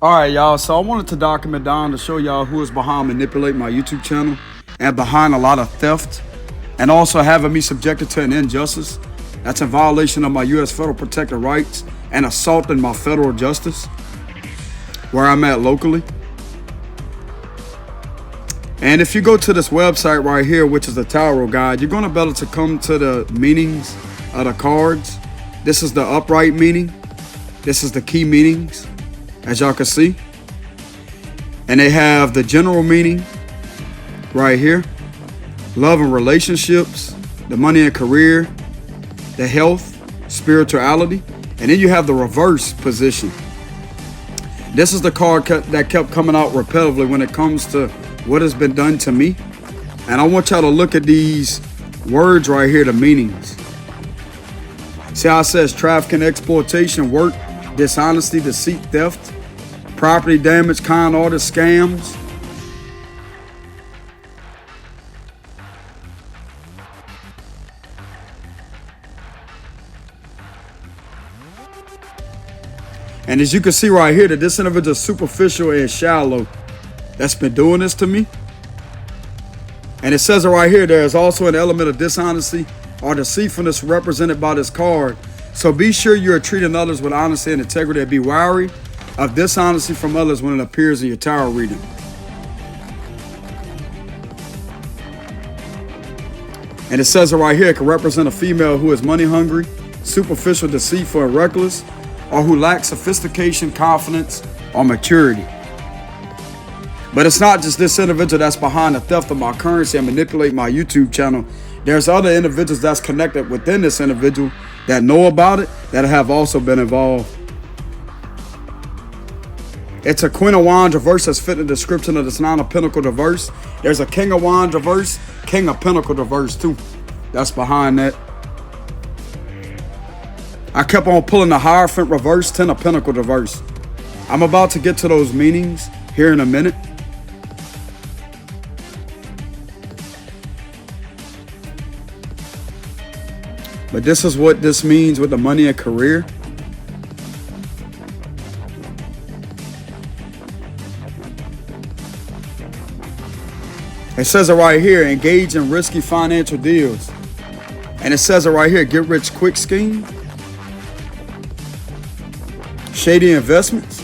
All right, y'all. So I wanted to document down to show y'all who is behind manipulating my YouTube channel and behind a lot of theft and also having me subjected to an injustice that's in violation of my U.S. federal protected rights and assaulting my federal justice where I'm at locally. And if you go to this website right here, which is the Tarot Guide, you're going to be able to come to the meanings of the cards. This is the upright meaning. This is the key meanings, as y'all can see. And they have the general meaning right here. Love and relationships, the money and career, the health, spirituality. And then you have the reverse position. This is the card that kept coming out repetitively when it comes to what has been done to me. And I want y'all to look at these words right here, the meanings. See how it says trafficking, exploitation, work, dishonesty, deceit, theft, property damage, con artists, scams. And as you can see right here, that this individual is superficial and shallow that's been doing this to me. And it says it right here, there is also an element of dishonesty or deceitfulness represented by this card. So be sure you're treating others with honesty and integrity, and be wary of dishonesty from others when it appears in your tarot reading. And it says it right here, it can represent a female who is money hungry, superficial, deceitful, and reckless, or who lacks sophistication, confidence, or maturity. But it's not just this individual that's behind the theft of my currency and manipulate my YouTube channel. There's other individuals that's connected within this individual that know about it, that have also been involved. It's a Queen of Wands reverse that's fit the description of this Nine of Pentacles reverse. There's a King of Wands reverse, King of Pentacles reverse too. That's behind that. I kept on pulling the Hierophant reverse, Ten of Pentacles reverse. I'm about to get to those meanings here in a minute. But this is what this means with the money and career. It says it right here, engage in risky financial deals. And it says it right here, get rich quick scheme. Shady investments.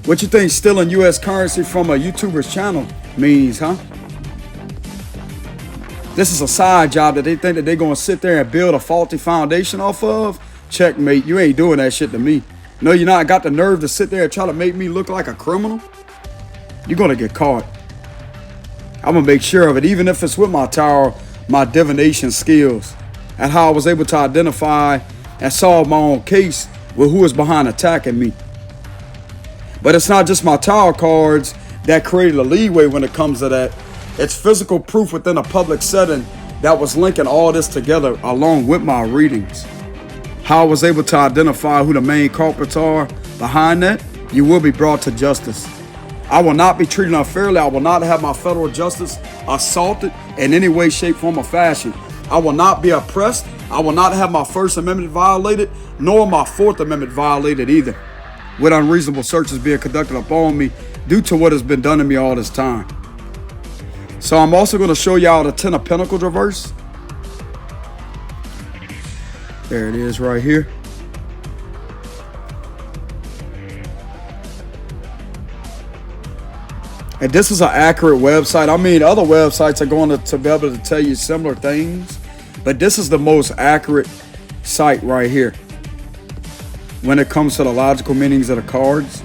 What you think stealing U.S. currency from a YouTuber's channel means, huh? This is a side job that they think that they're going to sit there and build a faulty foundation off of. Checkmate. You ain't doing that shit to me. No, you're not. I got the nerve to sit there and try to make me look like a criminal. You're going to get caught. I'm going to make sure of it, even if it's with my tarot, my divination skills, and how I was able to identify and solve my own case with who is behind attacking me. But it's not just my tarot cards that created a leeway when it comes to that. It's physical proof within a public setting that was linking all this together along with my readings. How I was able to identify who the main culprits are behind that. You will be brought to justice. I will not be treated unfairly. I will not have my federal justice assaulted in any way, shape, form, or fashion. I will not be oppressed. I will not have my First Amendment violated, nor my Fourth Amendment violated either, with unreasonable searches being conducted upon me due to what has been done to me all this time. So I'm also going to show y'all the Ten of Pentacles reverse. There it is right here. And this is an accurate website. I mean, other websites are going to be able to tell you similar things, but this is the most accurate site right here when it comes to the logical meanings of the cards.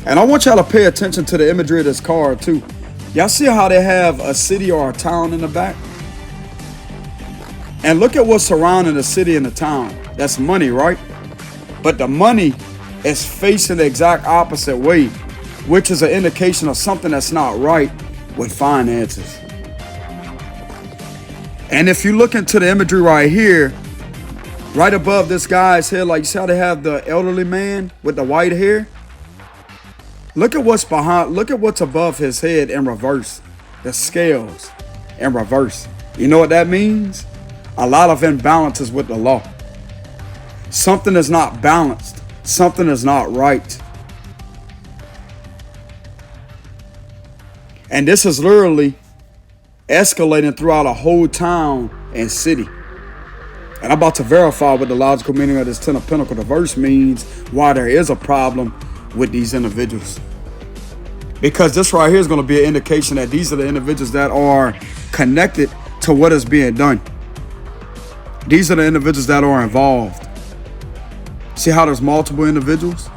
And I want y'all to pay attention to the imagery of this card too. Y'all see how they have a city or a town in the back? And look at what's surrounding the city and the town. That's money, right? But the money is facing the exact opposite way, which is an indication of something that's not right with finances. And if you look into the imagery right here, right above this guy's head, like you see how they have the elderly man with the white hair? Look at what's behind, look at what's above his head in reverse. The scales in reverse. You know what that means? A lot of imbalances with the law. Something is not balanced. Something is not right. And this is literally escalating throughout a whole town and city. And I'm about to verify what the logical meaning of this Ten of Pentacles reverse means, why there is a problem with these individuals. Because this right here is going to be an indication that these are the individuals that are connected to what is being done. These are the individuals that are involved. See how there's multiple individuals?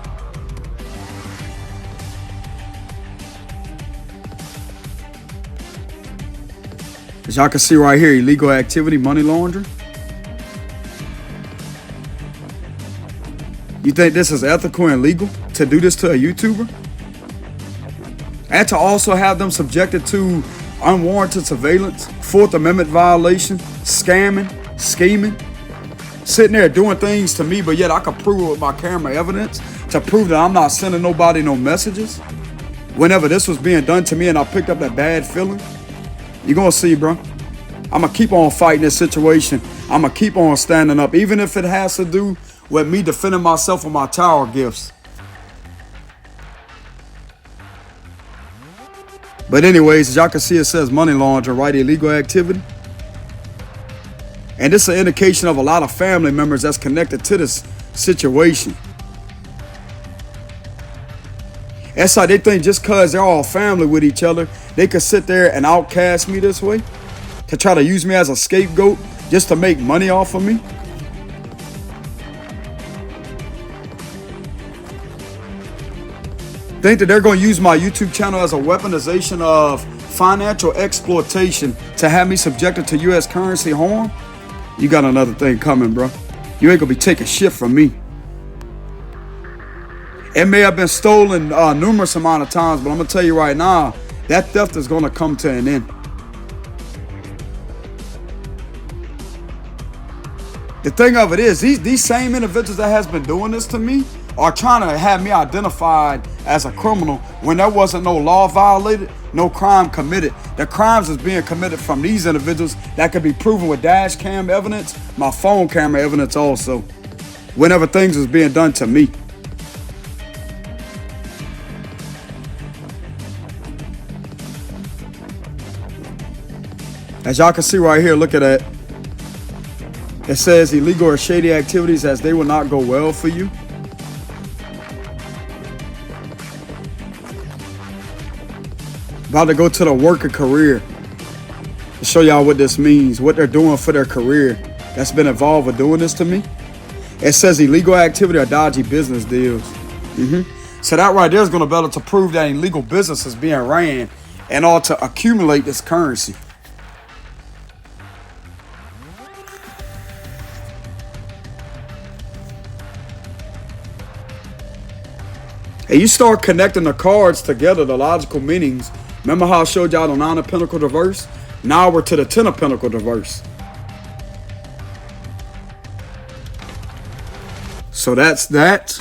As y'all can see right here, illegal activity, money laundering. You think this is ethical and legal to do this to a YouTuber? And to also have them subjected to unwarranted surveillance, Fourth Amendment violation, scamming, scheming, sitting there doing things to me, but yet I could prove it with my camera evidence to prove that I'm not sending nobody no messages. Whenever this was being done to me and I picked up that bad feeling, you're gonna see, bro. I'm gonna keep on fighting this situation. I'm gonna keep on standing up, even if it has to do with me defending myself with my tower gifts. But anyways, as y'all can see, it says money laundering, right? Illegal activity. And this is an indication of a lot of family members that's connected to this situation. That's how they think just because they're all family with each other, they could sit there and outcast me this way to try to use me as a scapegoat just to make money off of me. Think that they're going to use my YouTube channel as a weaponization of financial exploitation to have me subjected to U.S. currency harm? You got another thing coming, bro. You ain't going to be taking shit from me. It may have been stolen numerous amount of times, but I'm going to tell you right now, that theft is going to come to an end. The thing of it is, these same individuals that has been doing this to me are trying to have me identified as a criminal when there wasn't no law violated, no crime committed. The crimes is being committed from these individuals that could be proven with dash cam evidence, my phone camera evidence also, whenever things was being done to me. As y'all can see right here, look at that. It says illegal or shady activities as they will not go well for you. About to go to the work and career to show y'all what this means, what they're doing for their career that's been involved with doing this to me. It says illegal activity or dodgy business deals. So that right there is going to be able to prove that illegal business is being ran in order to accumulate this currency. And you start connecting the cards together, the logical meanings. Remember how I showed y'all the Nine of Pentacles reverse? Now we're to the Ten of Pentacles reverse. So that's that.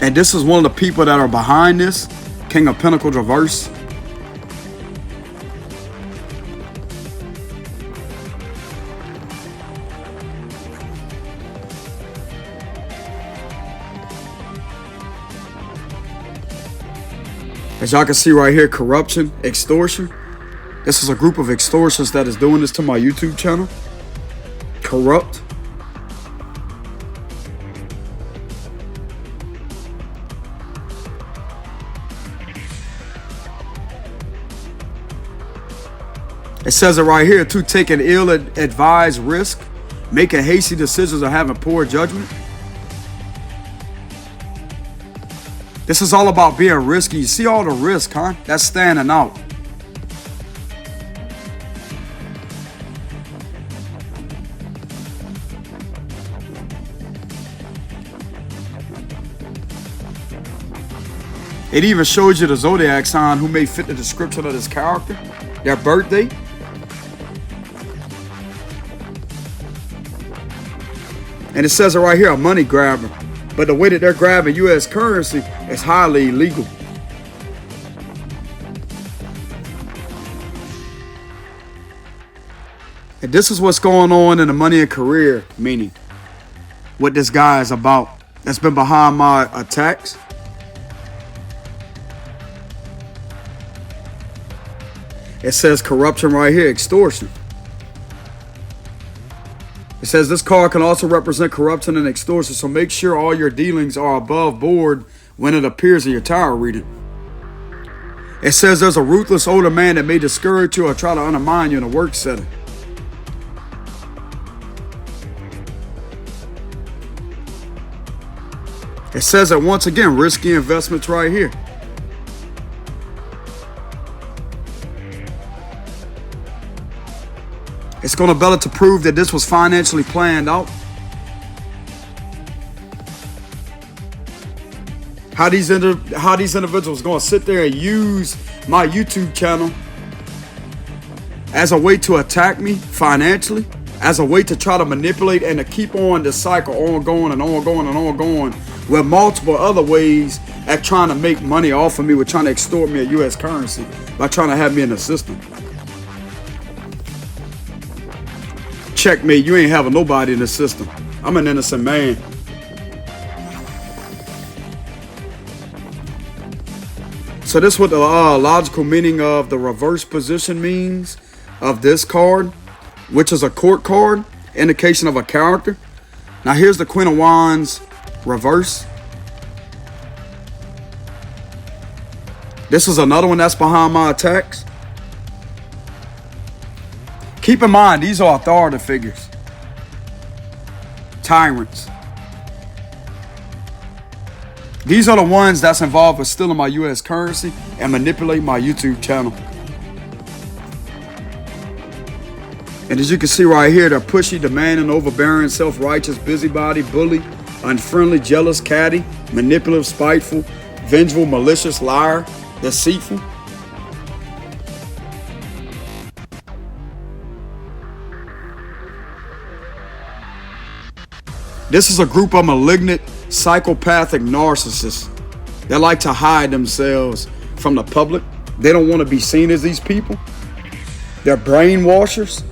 And this is one of the people that are behind this. King of Pentacles reverse. As y'all can see right here, corruption, extortion. This is a group of extortionists that is doing this to my YouTube channel. Corrupt. It says it right here, to take an ill-advised risk, making hasty decisions, or having poor judgment. This is all about being risky. You see all the risk, huh? That's standing out. It even shows you the zodiac sign who may fit the description of this character, their birthday. And it says it right here, a money grabber. But the way that they're grabbing U.S. currency is highly illegal. And this is what's going on in the money and career meaning. what this guy is about that's been behind my attacks. It says corruption right here, extortion. It says this card can also represent corruption and extortion, so make sure all your dealings are above board when it appears in your tarot reading. It says there's a ruthless older man that may discourage you or try to undermine you in a work setting. It says that once again, risky investments right here. It's going to be able to prove that this was financially planned out. How these individuals going to sit there and use my YouTube channel as a way to attack me financially, as a way to try to manipulate and to keep on the cycle ongoing and ongoing and ongoing, with multiple other ways at trying to make money off of me, with trying to extort me at U.S. currency by trying to have me in the system. Checkmate, you ain't having nobody in the system. I'm an innocent man. So this is what the logical meaning of the reverse position means of this card, which is a court card, indication of a character. Now here's the Queen of Wands reverse. This is another one that's behind my attacks. Keep in mind, these are authority figures, tyrants. These are the ones that's involved with stealing my U.S. currency and manipulating my YouTube channel. And as you can see right here, they're pushy, demanding, overbearing, self-righteous, busybody, bully, unfriendly, jealous, catty, manipulative, spiteful, vengeful, malicious, liar, deceitful. This is a group of malignant, psychopathic narcissists that like to hide themselves from the public. They don't want to be seen as these people. They're brainwashers.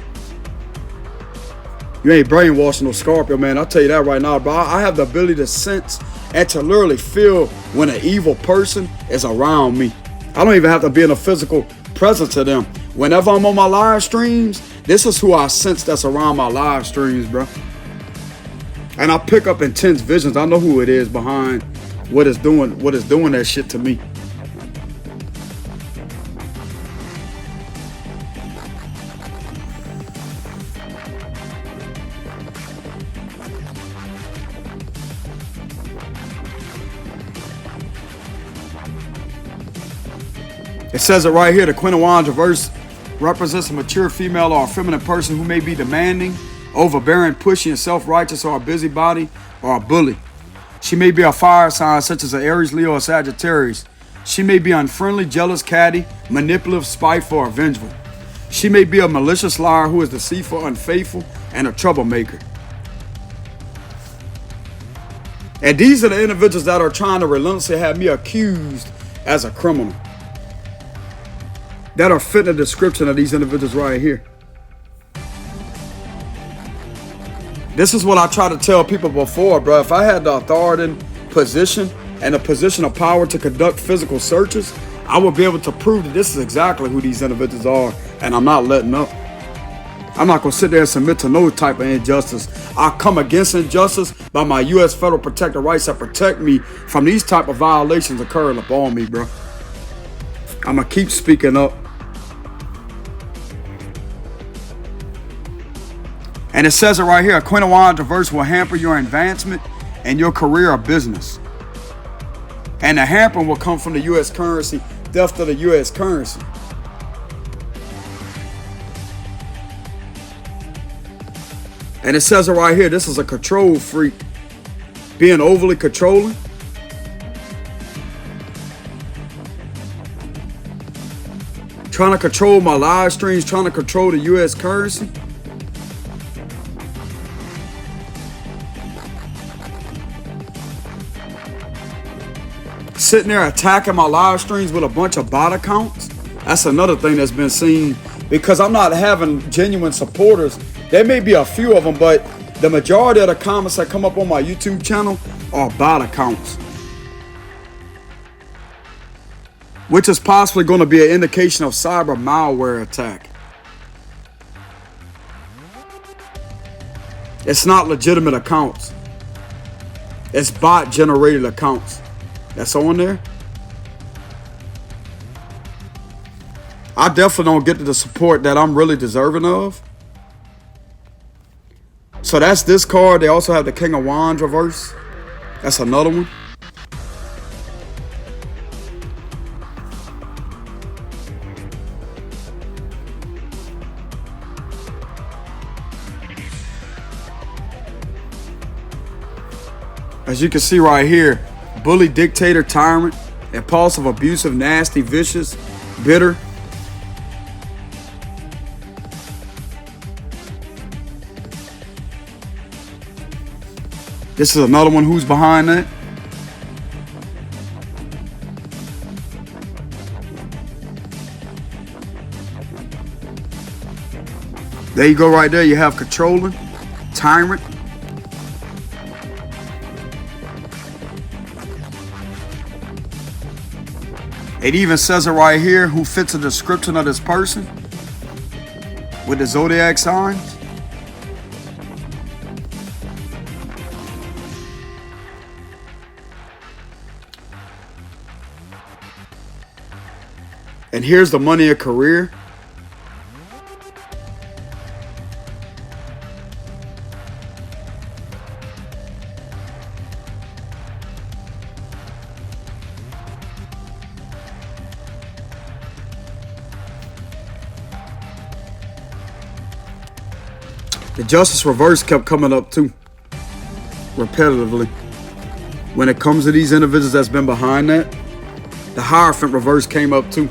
You ain't brainwashing no Scorpio, man. I'll tell you that right now, bro. I have the ability to sense and to literally feel when an evil person is around me. I don't even have to be in a physical presence of them. Whenever I'm on my live streams, this is who I sense that's around my live streams, bro. And I pick up intense visions. I know who it is behind what is doing that shit to me. It says it right here. The Queen of Wands reverse represents a mature female or a feminine person who may be demanding, overbearing, pushy, and self-righteous, or a busybody, or a bully. She may be a fire sign such as an Aries, Leo, or Sagittarius. She may be unfriendly, jealous, catty, manipulative, spiteful, or vengeful. She may be a malicious liar who is deceitful, unfaithful, and a troublemaker. And these are the individuals that are trying to relentlessly have me accused as a criminal. That are fitting the description of these individuals right here. This is what I try to tell people before, bro. If I had the authority position and a position of power to conduct physical searches, I would be able to prove that this is exactly who these individuals are, and I'm not letting up. I'm not going to sit there and submit to no type of injustice. I come against injustice by my U.S. federal protected rights that protect me from these type of violations occurring upon me, bro. I'm going to keep speaking up. And it says it right here, a Queen of Wands reverse will hamper your advancement and your career or business. And the hampering will come from the U.S. currency, theft of the U.S. currency. And it says it right here, this is a control freak. Being overly controlling. Trying to control my live streams, trying to control the U.S. currency. Sitting there attacking my live streams with a bunch of bot accounts. That's another thing that's been seen, because I'm not having genuine supporters. There may be a few of them, but The majority of the comments that come up on my YouTube channel are bot accounts, which is possibly going to be an indication of cyber malware attack. It's not legitimate accounts. It's bot generated accounts that's on there. I definitely don't get the support that I'm really deserving of. So that's this card. They also have the King of Wands reverse. That's another one. As you can see right here, bully, dictator, tyrant, impulsive, abusive, nasty, vicious, bitter. This is another one who's behind that. There you go right there. You have controlling, tyrant. It even says it right here who fits the description of this person with the zodiac signs. And here's the money and career. The justice reverse kept coming up too, repetitively. When it comes to these individuals that's been behind that, the Hierophant reverse came up too.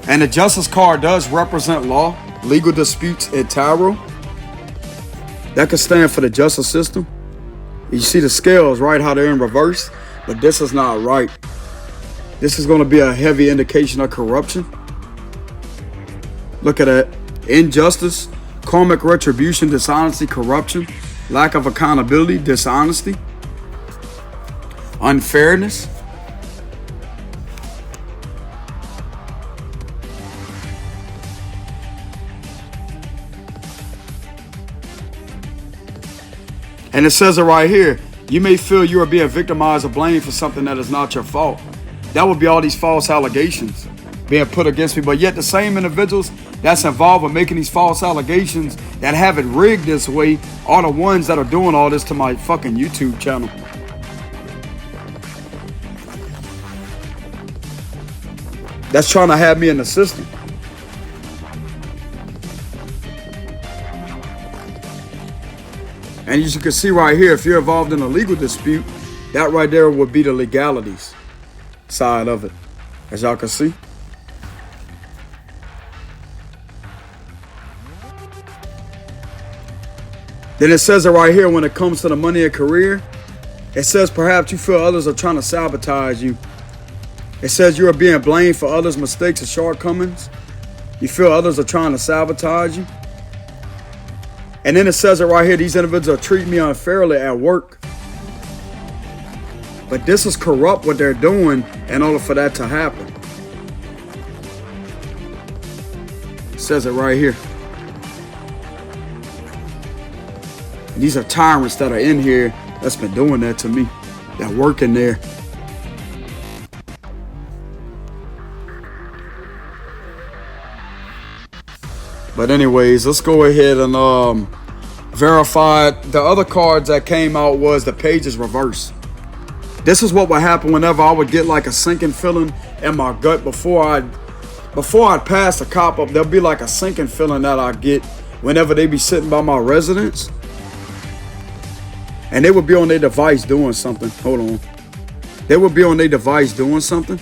And the Justice card does represent law, legal disputes, and tarot. That could stand for the justice system. You see the scales, right, how they're in reverse, but this is not right. This is going to be a heavy indication of corruption. Look at that. Injustice, karmic retribution, dishonesty, corruption, lack of accountability, dishonesty, unfairness. And it says it right here. You may feel you are being victimized or blamed for something that is not your fault. That would be all these false allegations being put against me. But yet the same individuals that's involved with making these false allegations that have it rigged this way are the ones that are doing all this to my fucking YouTube channel. That's trying to have me in the system. And as you can see right here, if you're involved in a legal dispute, that right there would be the legalities side of it, as y'all can see. Then it says it right here when it comes to the money and career. It says perhaps you feel others are trying to sabotage you. It says you are being blamed for others' mistakes and shortcomings. You feel others are trying to sabotage you. And then it says it right here, these individuals are treating me unfairly at work. But this is corrupt what they're doing in order for that to happen. It says it right here. These are tyrants that are in here that's been doing that to me, that work in there. But anyways, let's go ahead and verify. The other cards that came out was the pages reverse. This is what would happen whenever I would get like a sinking feeling in my gut before I'd pass a cop up. There'll be like a sinking feeling that I get whenever they be sitting by my residence. And they would be on their device doing something. Hold on. They would be on their device doing something.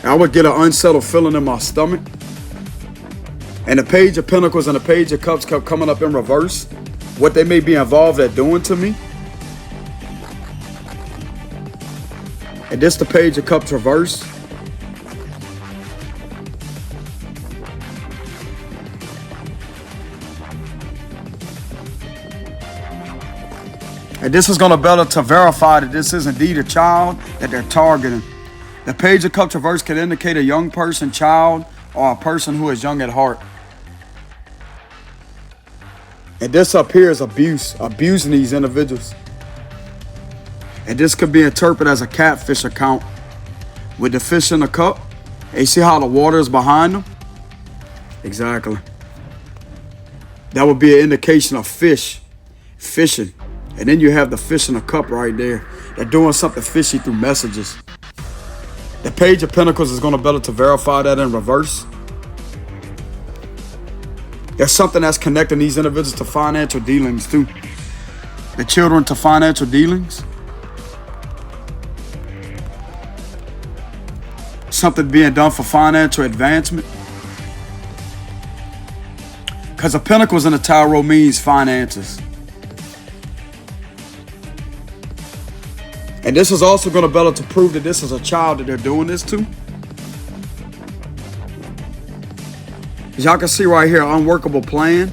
I would get an unsettled feeling in my stomach. And the Page of Pentacles and the Page of Cups kept coming up in reverse. What they may be involved at doing to me. And this the Page of Cups reverse. And this is going to be able to verify that this is indeed a child that they're targeting. The Page of Cups reverse can indicate a young person, child, or a person who is young at heart. And this up here is abuse, abusing these individuals. And this could be interpreted as a catfish account. With the fish in the cup, and you see how the water is behind them? Exactly. That would be an indication of fishing. And then you have the fish in the cup right there. They're doing something fishy through messages. The Page of Pentacles is going to be able to verify that in reverse. There's something that's connecting these individuals to financial dealings too. The children to financial dealings. Something being done for financial advancement. Because the Pentacles in the Tarot means finances. And this is also going to be able to prove that this is a child that they're doing this to. As y'all can see right here, unworkable plan.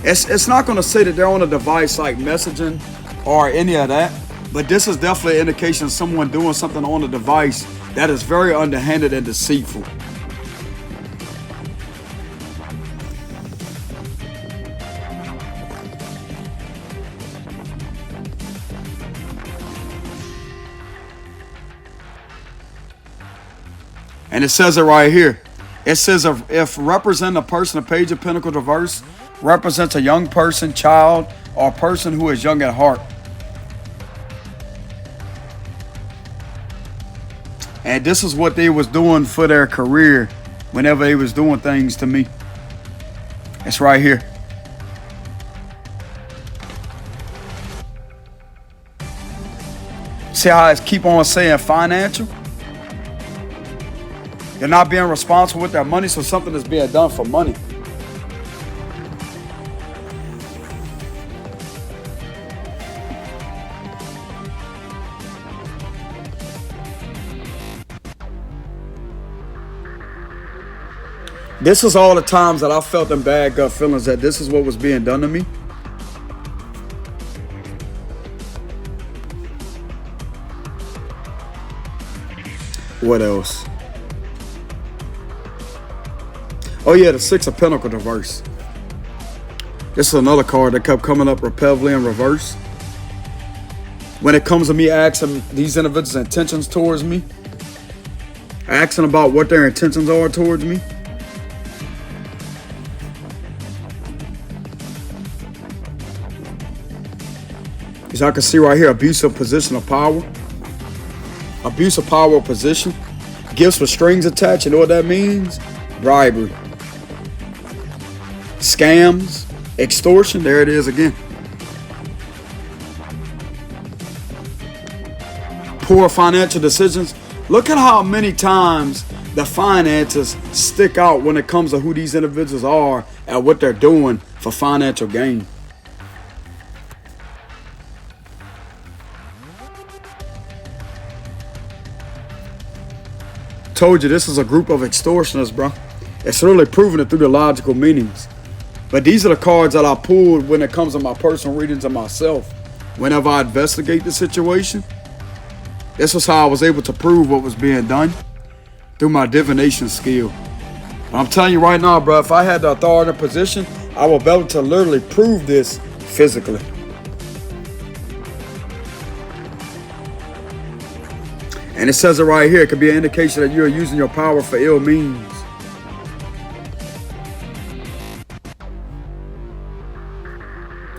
It's not going to say that they're on a device like messaging or any of that. But this is definitely an indication of someone doing something on the device that is very underhanded and deceitful. And it says it right here. It says if represent a person, a Page of Pentacles reverse represents a young person, child, or a person who is young at heart. And this is what they was doing for their career whenever they was doing things to me. It's right here. See how it's keep on saying financial? They're not being responsible with their money, so something is being done for money. This is all the times that I felt them bad gut feelings that this is what was being done to me. What else? Oh yeah, the Six of Pentacles reverse. This is another card that kept coming up repeatedly in reverse. When it comes to me asking these individuals' intentions towards me, asking about what their intentions are towards me. As I can see right here, abusive position of power. Abuse of power or position. Gifts with strings attached. You know what that means? Bribery. Scams. Extortion. There it is again. Poor financial decisions. Look at how many times the finances stick out when it comes to who these individuals are and what they're doing for financial gain. Told you this is a group of extortioners, bro. It's really proving it through the logical meanings. But these are the cards that I pulled when it comes to my personal readings of myself. Whenever I investigate the situation, this was how I was able to prove what was being done through my divination skill. But I'm telling you right now, bro, if I had the authority position, I would be able to literally prove this physically. And it says it right here. It could be an indication that you're using your power for ill means.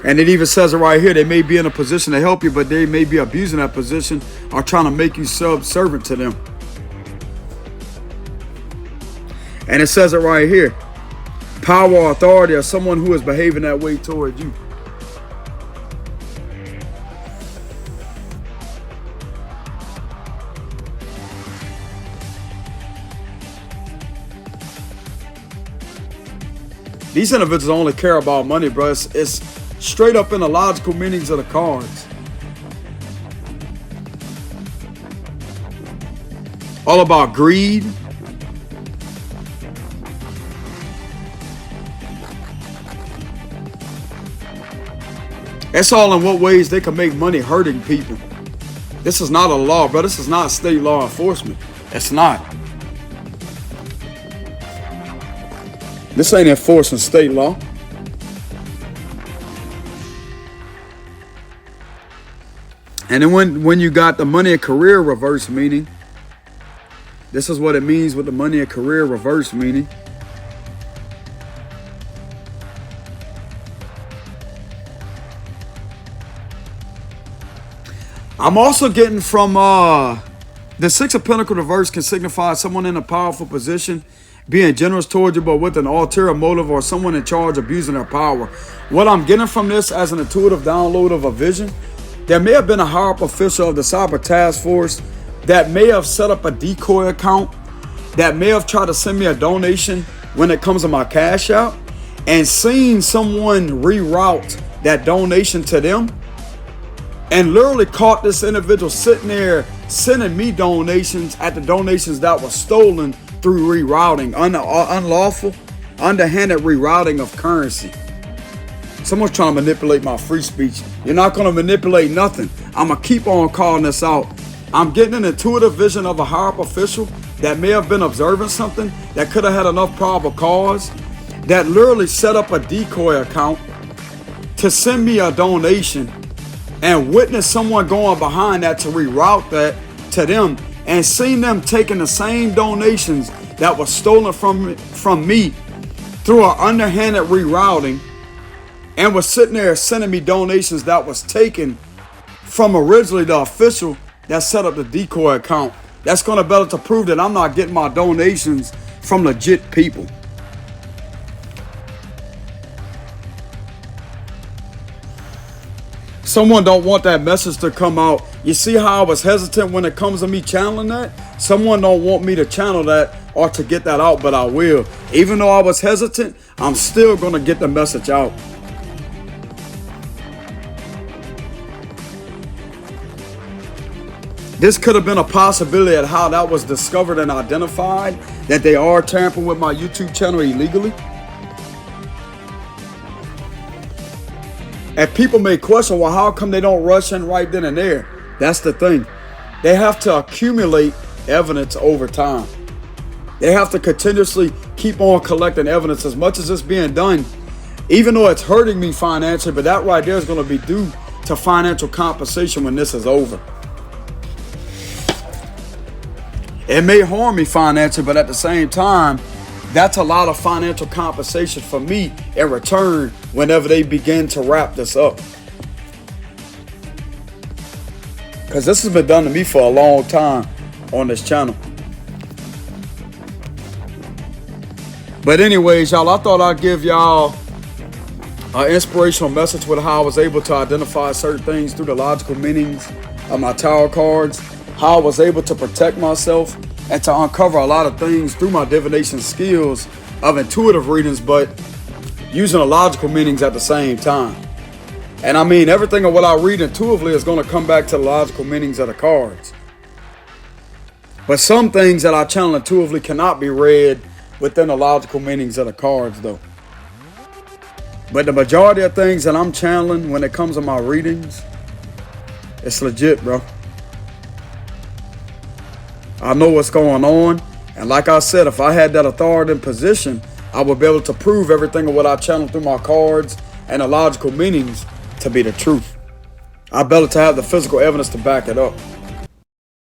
And it even says it right here. They may be in a position to help you, but they may be abusing that position or trying to make you subservient to them. And it says it right here. Power or authority or someone who is behaving that way toward you. These individuals only care about money, bro. It's straight up in the logical meanings of the cards. All about greed. That's all in what ways they can make money hurting people. This is not a law, bro. This is not state law enforcement. It's not. This ain't enforcing state law. And then when you got the money and career reverse meaning, this is what it means with the money and career reverse meaning. I'm also getting from the Six of Pentacles reverse can signify someone in a powerful position being generous towards you, but with an ulterior motive, or someone in charge abusing their power. What I'm getting from this as an intuitive download of a vision, there may have been a higher up official of the cyber task force that may have set up a decoy account, that may have tried to send me a donation when it comes to my cash out, and seen someone reroute that donation to them, and literally caught this individual sitting there sending me donations at the donations that were stolen through rerouting, unlawful, underhanded rerouting of currency. Someone's trying to manipulate my free speech. You're not going to manipulate nothing. I'm going to keep on calling this out. I'm getting an intuitive vision of a higher up official that may have been observing something that could have had enough probable cause, that literally set up a decoy account to send me a donation, and witness someone going behind that to reroute that to them, and seen them taking the same donations that were stolen from me through an underhanded rerouting, and was sitting there sending me donations that was taken from originally the official that set up the decoy account. That's going to better to prove that I'm not getting my donations from legit people. Someone don't want that message to come out. You see how I was hesitant when it comes to me channeling that? Someone don't want me to channel that or to get that out, but I will. Even though I was hesitant, I'm still going to get the message out. This could have been a possibility of how that was discovered and identified, that they are tampering with my YouTube channel illegally. And people may question, well, how come they don't rush in right then and there? That's the thing. They have to accumulate evidence over time. They have to continuously keep on collecting evidence as much as it's being done, even though it's hurting me financially, but that right there is going to be due to financial compensation when this is over. It may harm me financially, but at the same time, that's a lot of financial compensation for me in return whenever they begin to wrap this up. Because this has been done to me for a long time on this channel. But anyways, y'all, I thought I'd give y'all an inspirational message with how I was able to identify certain things through the logical meanings of my tarot cards, how I was able to protect myself and to uncover a lot of things through my divination skills of intuitive readings, but using the logical meanings at the same time. And I mean, everything of what I read intuitively is going to come back to the logical meanings of the cards. But some things that I channel intuitively cannot be read within the logical meanings of the cards, though. But the majority of things that I'm channeling when it comes to my readings, it's legit, bro. I know what's going on, and like I said, if I had that authority and position, I would be able to prove everything of what I channel through my cards and the logical meanings to be the truth. I better to have the physical evidence to back it up.